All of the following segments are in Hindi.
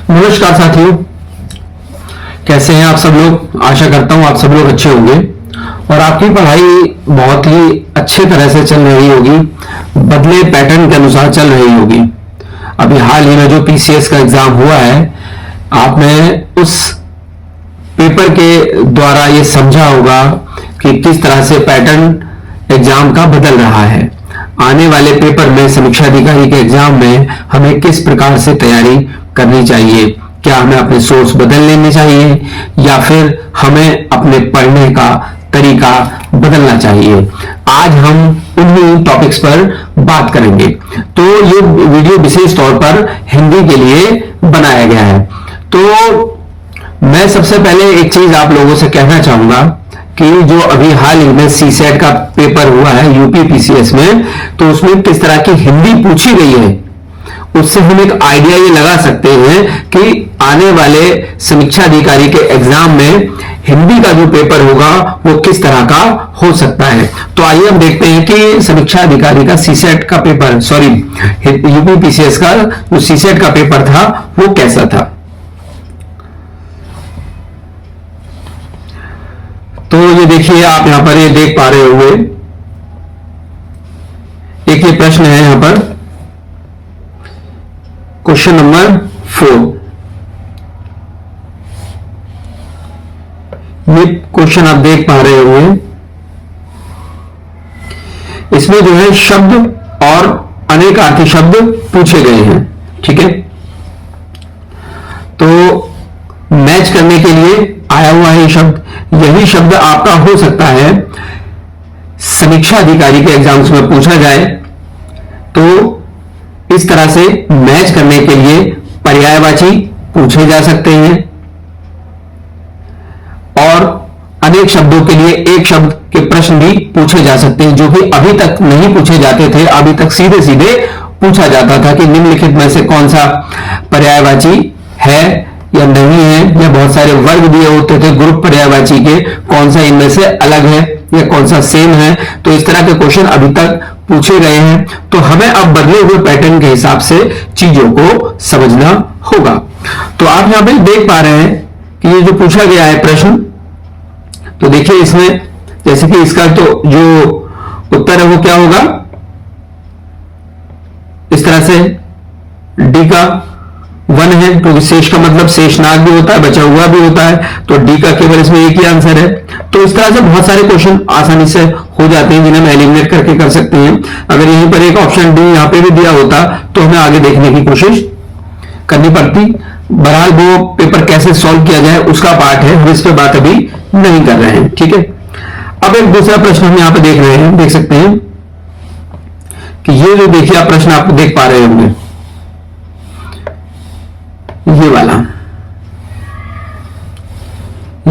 नमस्कार साथियों, कैसे हैं आप सब लोग। आशा करता हूं आप सब लोग अच्छे होंगे और आपकी पढ़ाई बहुत ही अच्छे तरह से चल रही होगी, बदले पैटर्न के अनुसार चल रही होगी। अभी हाल ही में जो पीसीएस का एग्जाम हुआ है, आपने उस पेपर के द्वारा ये समझा होगा कि किस तरह से पैटर्न एग्जाम का बदल रहा है। आने वाले पेपर में, समीक्षा अधिकारी के एग्जाम में हमें किस प्रकार से तैयारी करनी चाहिए। क्या हमें अपने सोर्स बदल लेने चाहिए या फिर हमें अपने पढ़ने का तरीका बदलना चाहिए। आज हम उन्हीं टॉपिक्स पर बात करेंगे। तो ये वीडियो विशेष तौर पर हिंदी के लिए बनाया गया है। तो मैं सबसे पहले एक चीज आप लोगों से कहना चाहूंगा कि जो अभी हाल ही में सीसेट का पेपर हुआ है यूपी पीसीएस में, तो उसमें किस तरह की हिंदी पूछी गई है, उससे हम एक आइडिया ये लगा सकते हैं कि आने वाले समीक्षा अधिकारी के एग्जाम में हिंदी का जो पेपर होगा वो किस तरह का हो सकता है। तो आइए हम देखते हैं कि समीक्षा अधिकारी का सीसेट का पेपर, यूपी पीसीएस का जो सीसेट का पेपर था वो कैसा था। तो ये देखिए, आप यहां पर ये देख पा रहे होंगे, एक ये प्रश्न है यहां पर, क्वेश्चन नंबर 4। ये क्वेश्चन आप देख पा रहे होंगे, इसमें जो है शब्द और अनेकार्थी शब्द पूछे गए हैं। ठीक है, तो मैच करने के लिए आया हुआ है शब्द। यही शब्द आपका हो सकता है समीक्षा अधिकारी के एग्जाम्स में पूछा जाए, तो इस तरह से मैच करने के लिए पर्यायवाची पूछे जा सकते हैं और अनेक शब्दों के लिए एक शब्द के प्रश्न भी पूछे जा सकते हैं, जो कि अभी तक नहीं पूछे जाते थे। अभी तक सीधे सीधे पूछा जाता था कि निम्नलिखित में से कौन सा पर्यायवाची है या नहीं है, या बहुत सारे वर्ग दिए होते थे ग्रुप पर्यायवाची के, कौन सा इनमें से अलग है या कौन सा सेम है। तो इस तरह के क्वेश्चन अभी तक पूछे गए हैं। तो हमें अब बदले हुए पैटर्न के हिसाब से चीजों को समझना होगा। तो आप यहां पे देख पा रहे हैं कि ये जो पूछा गया है प्रश्न, तो देखिए इसमें जैसे कि इसका तो जो उत्तर है वो क्या होगा, इस तरह से डी का 1 है, क्योंकि शेष का मतलब शेषनाग भी होता है, बचा हुआ भी होता है, तो डी का केवल इसमें एक ही आंसर है। तो इस तरह से बहुत सारे क्वेश्चन आसानी से हो जाते हैं जिन्हें हम एलिमिनेट करके कर सकते हैं। अगर यहीं पर एक ऑप्शन डी यहां पे भी दिया होता तो हमें आगे देखने की कोशिश करनी पड़ती। बहरहाल वो पेपर कैसे सॉल्व किया जाए उसका पार्ट है, हम इस पर बात अभी नहीं कर रहे हैं। ठीक है, अब एक दूसरा प्रश्न हम यहां पर देख रहे हैं, देख सकते हैं कि ये जो देखिए आप प्रश्न आप देख पा रहे होंगे, ये वाला,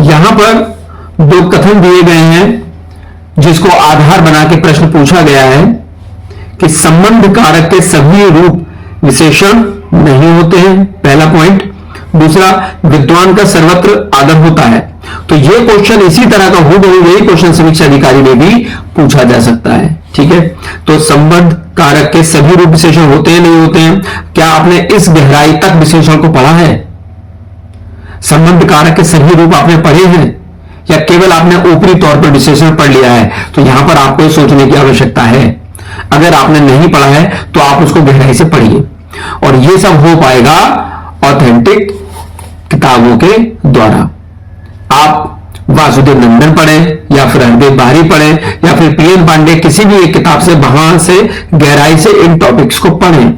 यहां पर दो कथन दिए गए हैं जिसको आधार बना के प्रश्न पूछा गया है कि संबंध कारक के सभी रूप विशेषण नहीं होते हैं, पहला पॉइंट। दूसरा, विद्वान का सर्वत्र आदर होता है। तो यह क्वेश्चन इसी तरह का हूबहू यही क्वेश्चन समीक्षा अधिकारी में भी पूछा जा सकता है। ठीक है, तो संबंध कारक के सभी रूप विशेषण होते हैं नहीं होते हैं। क्या आपने इस गहराई तक विशेषण को पढ़ा है? संबंध कारक के सभी रूप आपने पढ़े हैं या केवल आपने ऊपरी तौर पर विशेषण पढ़ लिया है? तो यहां पर आपको सोचने की आवश्यकता है। अगर आपने नहीं पढ़ा है तो आप उसको गहराई से पढ़िए, और यह सब हो पाएगा ऑथेंटिक किताबों के द्वारा। आप वासुदेव नंदन पढ़ें या फिर हरदेव बाहरी पढ़ें या फिर पीएन पांडे, किसी भी एक किताब से वहां से गहराई से इन टॉपिक्स को पढ़ें।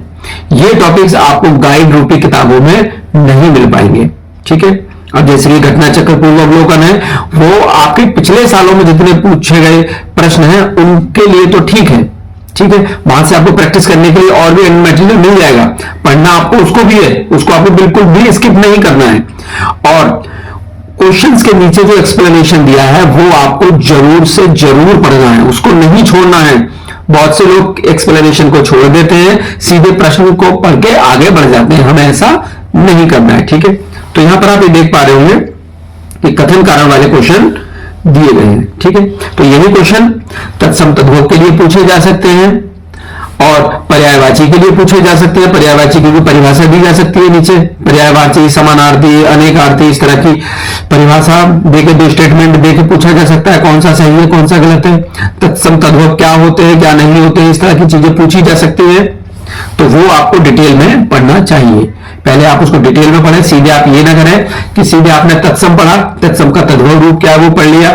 ये टॉपिक्स आपको गाइड रूपी किताबों में नहीं मिल पाएंगे। ठीक है, अब जैसे कि घटना चक्र पूर्वावलोकन है, वो आपके पिछले सालों में जितने पूछे गए प्रश्न हैं उनके लिए तो ठीक है। ठीक है, वहां से आपको प्रैक्टिस करने के लिए और भी मटेरियल मिल जाएगा। पढ़ना आपको उसको भी है, उसको आपको बिल्कुल भी स्किप नहीं करना है। और क्वेश्चंस के नीचे जो एक्सप्लेनेशन दिया है वो आपको जरूर से जरूर पढ़ना है, उसको नहीं छोड़ना है। बहुत से लोग एक्सप्लेनेशन को छोड़ देते हैं, सीधे प्रश्न को पढ़ के आगे बढ़ जाते हैं। हमें ऐसा नहीं करना है। ठीक है, तो यहां पर आप ये देख पा रहे होंगे कि कथन कारण वाले क्वेश्चन दिए गए हैं। ठीक है, तो यही क्वेश्चन तत्सम तद्भव के लिए पूछे जा सकते हैं। और पर्यायवाची के लिए पूछे जा सकते हैं। पर्यायवाची की परिभाषा दी जा सकती है नीचे, पर्यायवाची, समानार्थी, अनेकार्थी, इस तरह की परिभाषा देके, दो स्टेटमेंट देके पूछा जा सकता है कौन सा सही है कौन सा गलत है। तत्सम तद्भव क्या होते हैं क्या नहीं होते हैं, इस तरह की चीजें पूछी जा सकती है। तो वो आपको डिटेल में पढ़ना चाहिए। पहले आप उसको डिटेल में पढ़ें, सीधे आप ये ना करें कि सीधे आपने तत्सम पढ़ा, तत्सम का तद्भव रूप क्या है वो पढ़ लिया,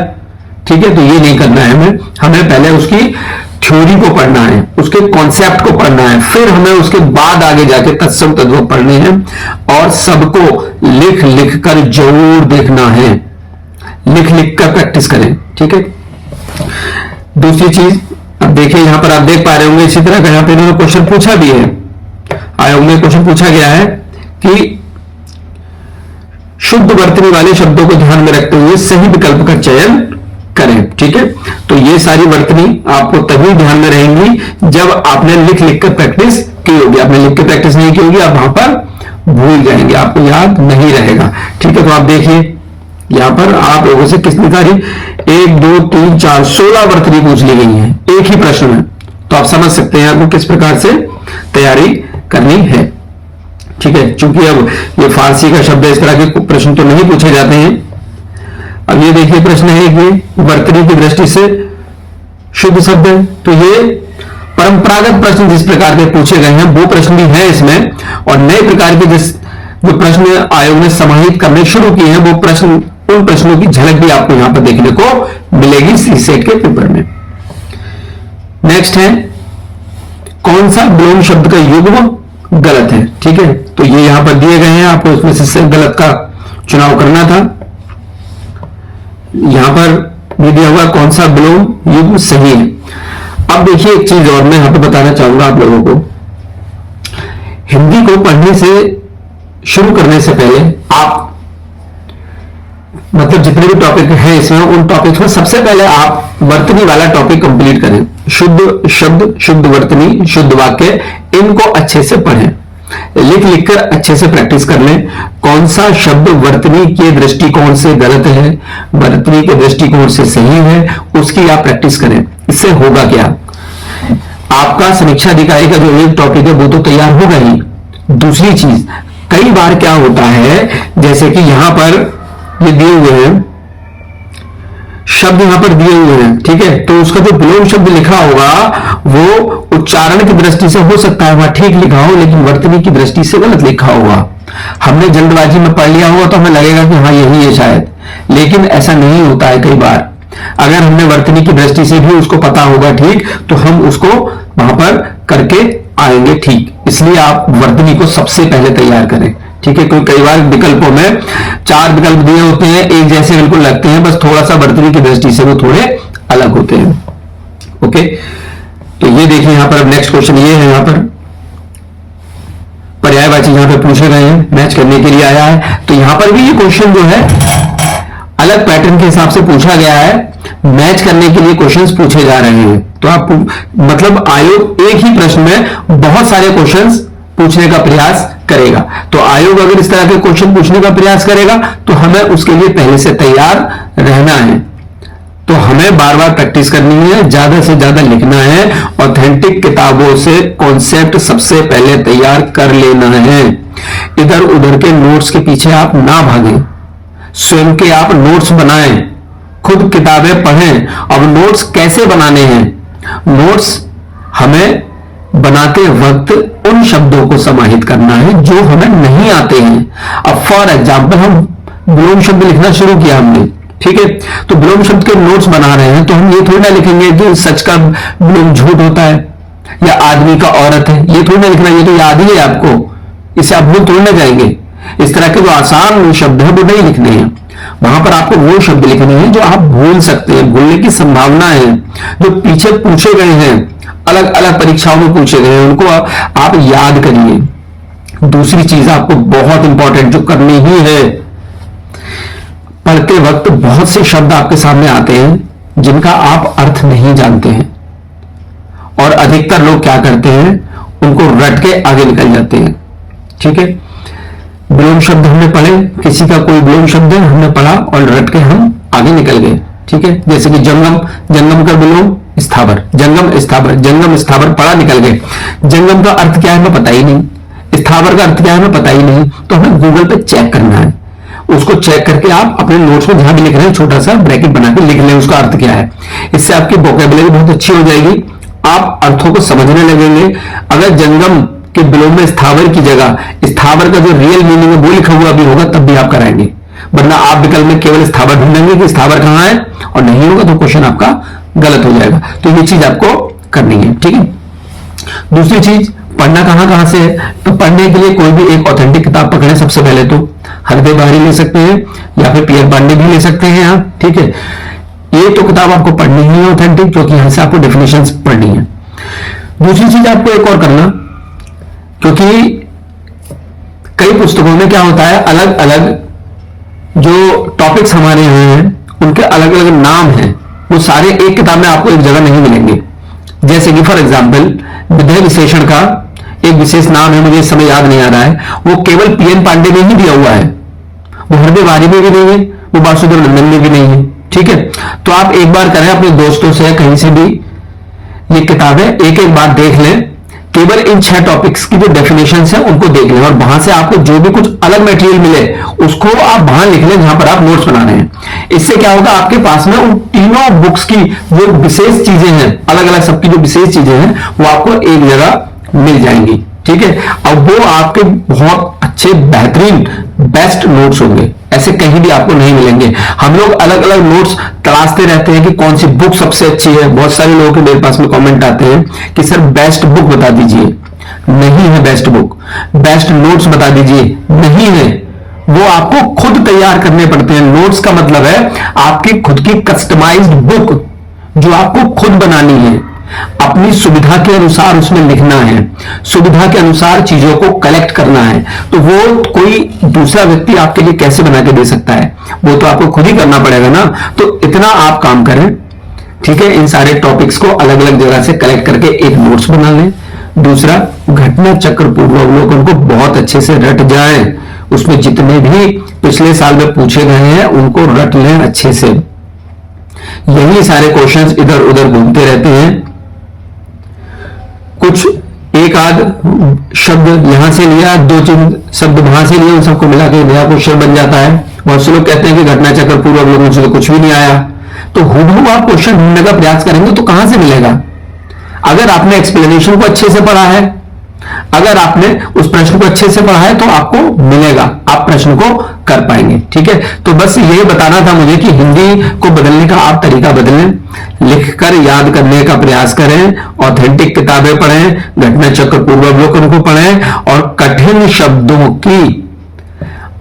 ठीक है। तो ये नहीं करना है हमें पहले उसकी थ्योरी को पढ़ना है, उसके कॉन्सेप्ट को पढ़ना है, फिर हमें उसके बाद आगे जाके तत्सम तद्भव पढ़ने हैं। और सबको लिख लिख कर जरूर देखना है, लिख लिख कर प्रैक्टिस करें, ठीक है। दूसरी चीज, अब देखिए यहां पर आप देख पा रहे होंगे इसी तरह का यहां पर इन्होंने क्वेश्चन पूछा भी है, आयोग में क्वेश्चन पूछा गया है कि शुद्ध वर्तनी वाले शब्दों को ध्यान में रखते हुए सही विकल्प का चयन करें, ठीक है। तो ये सारी वर्तनी आपको तभी ध्यान में रहेंगी जब आपने लिख लिख कर प्रैक्टिस की होगी। आपने लिख के प्रैक्टिस नहीं की होगी, आप वहां पर भूल जाएंगे, आपको याद नहीं रहेगा, ठीक है। तो आप देखिए यहां पर आप लोगों से कितनी सारी 1 2 3 4 16 वर्तनी पूछ ली गई है एक ही प्रश्न में। तो आप समझ सकते हैं आपको किस प्रकार से तैयारी करनी है, ठीक है। चूंकि अब ये फारसी का शब्द है, इस तरह के प्रश्न तो नहीं पूछे जाते हैं। अब ये देखिए प्रश्न है कि वर्तनी की दृष्टि से शुद्ध शब्द है, तो ये परंपरागत प्रश्न जिस प्रकार के पूछे गए हैं वो प्रश्न भी है इसमें, और नए प्रकार के जो प्रश्न आयोग ने समाहित करने शुरू किए हैं वो प्रश्न, उन प्रश्नों की झलक भी आपको यहां पर देखने को मिलेगी सीसेट के पेपर में। नेक्स्ट है कौन सा विलोम शब्द का युग्म गलत है, ठीक है। तो ये यहां पर दिए गए हैं, आपको उसमें से गलत का चुनाव करना था। यहां पर ये दिया हुआ कौन सा विलोम युग्म सही है। अब देखिए एक चीज और मैं यहां पर बताना चाहूंगा आप लोगों को, हिंदी को पढ़ने से शुरू करने से पहले आप मतलब जितने भी टॉपिक हैं इसमें, उन टॉपिक्स में सबसे पहले आप वर्तनी वाला टॉपिक कंप्लीट करें। शुद्ध शब्द, शुद्ध वर्तनी, शुद्ध वाक्य, इनको अच्छे से पढ़ें, लिख लिख कर अच्छे से प्रैक्टिस कर लें। कौन सा शब्द वर्तनी के दृष्टिकोण से गलत है, वर्तनी के दृष्टिकोण से सही है, उसकी आप प्रैक्टिस करें। इससे होगा क्या, आपका समीक्षा अधिकारी का जो एक टॉपिक है वो तो तैयार होगा ही। दूसरी चीज, कई बार क्या होता है, जैसे कि यहां पर ये दिए हुए हैं शब्द, यहां पर दिए हुए हैं, ठीक है। तो उसका जो विलोम शब्द लिखा होगा वो उच्चारण की दृष्टि से हो सकता है वहां ठीक लिखा हो, लेकिन वर्तनी की दृष्टि से गलत लिखा होगा। हमने जल्दबाजी में पढ़ लिया होगा तो हमें लगेगा कि हाँ यही है शायद, लेकिन ऐसा नहीं होता है। कई बार अगर हमने वर्तनी की दृष्टि से भी उसको पता होगा ठीक, तो हम उसको वहां पर करके आएंगे ठीक। इसलिए आप वर्तनी को सबसे पहले तैयार करें, ठीक है। कोई कई बार विकल्पों में 4 विकल्प दिए होते हैं, एक जैसे बिल्कुल लगते हैं, बस थोड़ा सा वर्तनी की दृष्टि से वो थोड़े अलग होते हैं, ओके। तो ये देखिए यहां पर नेक्स्ट क्वेश्चन ये है, यहां पर पर्यायवाची यहां पर पूछे गए हैं, मैच करने के लिए आया है। तो यहां पर भी ये क्वेश्चन जो है अलग पैटर्न के हिसाब से पूछा गया है, मैच करने के लिए क्वेश्चंस पूछे जा रहे हैं। तो आप मतलब आयोग एक ही प्रश्न में बहुत सारे क्वेश्चंस पूछने का प्रयास करेगा। तो आयोग अगर इस तरह के क्वेश्चन पूछने का प्रयास करेगा तो हमें उसके लिए पहले से तैयार रहना है। तो हमें बार बार प्रैक्टिस करनी है, ज्यादा से ज्यादा लिखना है, ऑथेंटिक किताबों से कॉन्सेप्ट सबसे पहले तैयार कर लेना है। इधर उधर के नोट्स के पीछे आप ना भागें, स्वयं के आप नोट्स बनाएं, खुद किताबें पढ़ें। अब नोट्स कैसे बनाने हैं, नोट्स हमें बनाते वक्त उन शब्दों को समाहित करना है जो हमें नहीं आते हैं। अब फॉर एग्जाम्पल हम विलोम शब्द लिखना शुरू किया हमने, ठीक है। तो विलोम शब्द के नोट्स बना रहे हैं, तो हम ये थोड़ी ना लिखेंगे कि सच का विलोम झूठ होता है या आदमी का औरत है, ये थोड़ी ना लिखना, ये तो याद ही है आपको, इसे आप भूल थोड़ी ना जाएंगे। इस तरह के जो आसान शब्द है वो नहीं लिखने हैं, वहां पर आपको वो शब्द लिखने हैं जो आप भूल सकते हैं, भूलने की संभावना है, जो पीछे पूछे गए हैं, अलग अलग परीक्षाओं में पूछे गए हैं, उनको आप याद करिए। दूसरी चीज आपको बहुत इंपॉर्टेंट जो करनी ही है, पढ़ते वक्त बहुत से शब्द आपके सामने आते हैं जिनका आप अर्थ नहीं जानते हैं, और अधिकतर लोग क्या करते हैं, उनको रट के आगे निकल जाते हैं, ठीक है। विलोम शब्द हमने पढ़े, किसी का कोई विलोम शब्द है हमने पढ़ा और रट के हम आगे निकल गए, ठीक है। जैसे कि जंगम, जंगम का विलोम स्थावर, जंगम स्थावर, जंगम स्थावर पढ़ा निकल गए। जंगम का अर्थ क्या है हमें पता ही नहीं, स्थावर का अर्थ क्या है हमें पता ही नहीं, तो हमें गूगल पे चेक करना है। उसको चेक करके आप अपने नोट्स में जहां भी लिख रहे हैं छोटा सा ब्रैकेट बना के लिख लें उसका अर्थ क्या है। इससे आपकी वोकैबुलरी बहुत अच्छी हो जाएगी, आप अर्थों को समझने लगेंगे। अगर जंगम के विलोम में स्थावर की जगह स्थावर का जो रियल मीनिंग है वो लिखा हुआ भी होगा तब भी आप कराएंगे, वरना आप विकल्प में केवल स्थावर ढूंढेंगे कि स्थावर कहां है और नहीं होगा तो क्वेश्चन आपका गलत हो जाएगा। तो ये चीज आपको करनी है, ठीक है। दूसरी चीज, पढ़ना कहां से है, तो पढ़ने के लिए कोई भी एक ऑथेंटिक किताब पकड़े। सबसे पहले तो हरदेव बाहरी ले सकते हैं या फिर पीएल पांडे भी ले सकते हैं आप, ठीक है। ये तो किताब आपको पढ़नी ही है ऑथेंटिक, क्योंकि यहां से आपको डेफिनेशंस पढ़नी है। दूसरी चीज आपको एक और करना, क्योंकि कई पुस्तकों में क्या होता है, अलग अलग जो टॉपिक्स हमारे यहाँ हैं उनके अलग अलग नाम हैं, वो सारे एक किताब में आपको एक जगह नहीं मिलेंगे। जैसे कि फॉर एग्जाम्पल विधेय विशेषण का एक विशेष नाम है, मुझे इस समय याद नहीं आ रहा है, वो केवल पीएन पांडे में ही दिया हुआ है, वो हरदेव बाहरी में भी नहीं है, वो वासुदेव नंदन में भी नहीं है, ठीक है। तो आप एक बार करें अपने दोस्तों से कहीं से भी, ये किताबें एक एक बार देख लें, केवल इन 6 टॉपिक्स की जो डेफिनेशंस है उनको देख लें, और वहां से आपको जो भी कुछ अलग मटेरियल मिले उसको आप वहां लिख लें जहां पर आप नोट्स बना रहे हैं। इससे क्या होगा, आपके पास में उन तीनों बुक्स की जो विशेष चीजें हैं, अलग अलग सबकी जो विशेष चीजें हैं वो आपको एक जगह मिल जाएंगी, ठीक है। अब वो आपके बहुत अच्छे बेहतरीन बेस्ट नोट्स होंगे, ऐसे कहीं भी आपको नहीं मिलेंगे। हम लोग अलग अलग नोट्स तलाशते रहते हैं कि कौन सी बुक सबसे अच्छी है। बहुत सारे लोगों के मेरे पास में कमेंट आते हैं कि सर बेस्ट बुक बता दीजिए, नहीं है बेस्ट बुक। बेस्ट नोट्स बता दीजिए, नहीं है, वो आपको खुद तैयार करने पड़ते हैं। नोट्स का मतलब है आपकी खुद की कस्टमाइज्ड बुक जो आपको खुद बनानी है, अपनी सुविधा के अनुसार उसमें लिखना है, सुविधा के अनुसार चीजों को कलेक्ट करना है। तो वो कोई दूसरा व्यक्ति आपके लिए कैसे बना के दे सकता है, वो तो आपको खुद ही करना पड़ेगा ना। तो इतना आप काम करें, ठीक है। इन सारे टॉपिक्स को अलग अलग जगह से कलेक्ट करके एक नोट्स बना लें। दूसरा, घटना चक्र पूर्वावलोकन को बहुत अच्छे से रट जाएं, उसमें जितने भी पिछले साल में पूछे गए हैं उनको रट लें अच्छे से। यही सारे क्वेश्चंस इधर उधर घूमते रहते हैं, कुछ एक आध शब्द यहां से लिया, 2-3 शब्द वहां से लिए, उन सबको मिला के नया क्वेश्चन बन जाता है। बहुत से लोग कहते हैं कि घटना चक्र पूर्वावलोकन से तो कुछ भी नहीं आया। तो हुबहू आप क्वेश्चन ढूंढने का प्रयास करेंगे तो कहां से मिलेगा? अगर आपने एक्सप्लेनेशन को अच्छे से पढ़ा है, अगर आपने उस प्रश्न को अच्छे से पढ़ा है तो आपको मिलेगा, आप प्रश्न को कर पाएंगे, ठीक है। तो बस यही बताना था मुझे कि हिंदी को बदलने का आप तरीका बदलें, लिखकर याद करने का प्रयास करें, ऑथेंटिक किताबें पढ़ें, घटना चक्र पूर्वावलोकन को पढ़ें, और कठिन शब्दों की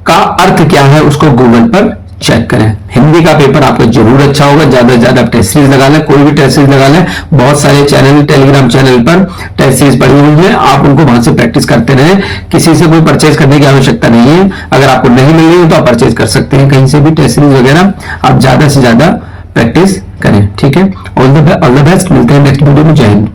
का अर्थ क्या है उसको गूगल पर चेक करें। हिंदी का पेपर आपका जरूर अच्छा होगा। ज्यादा से ज्यादा टेस्ट सीरीज लगा लें, कोई भी टेस्ट सीरीज लगा लें। बहुत सारे चैनल, टेलीग्राम चैनल पर टेस्ट सीरीज पड़ी हुई है, आप उनको वहां से प्रैक्टिस करते रहें। किसी से कोई परचेज करने की आवश्यकता नहीं है। अगर आपको नहीं मिल रही है तो आप परचेज कर सकते हैं कहीं से भी टेस्ट सीरीज वगैरह। आप ज्यादा से ज्यादा प्रैक्टिस करें, ठीक है। ऑल द बेस्ट, मिलते हैं नेक्स्ट वीडियो में। जय हिंद।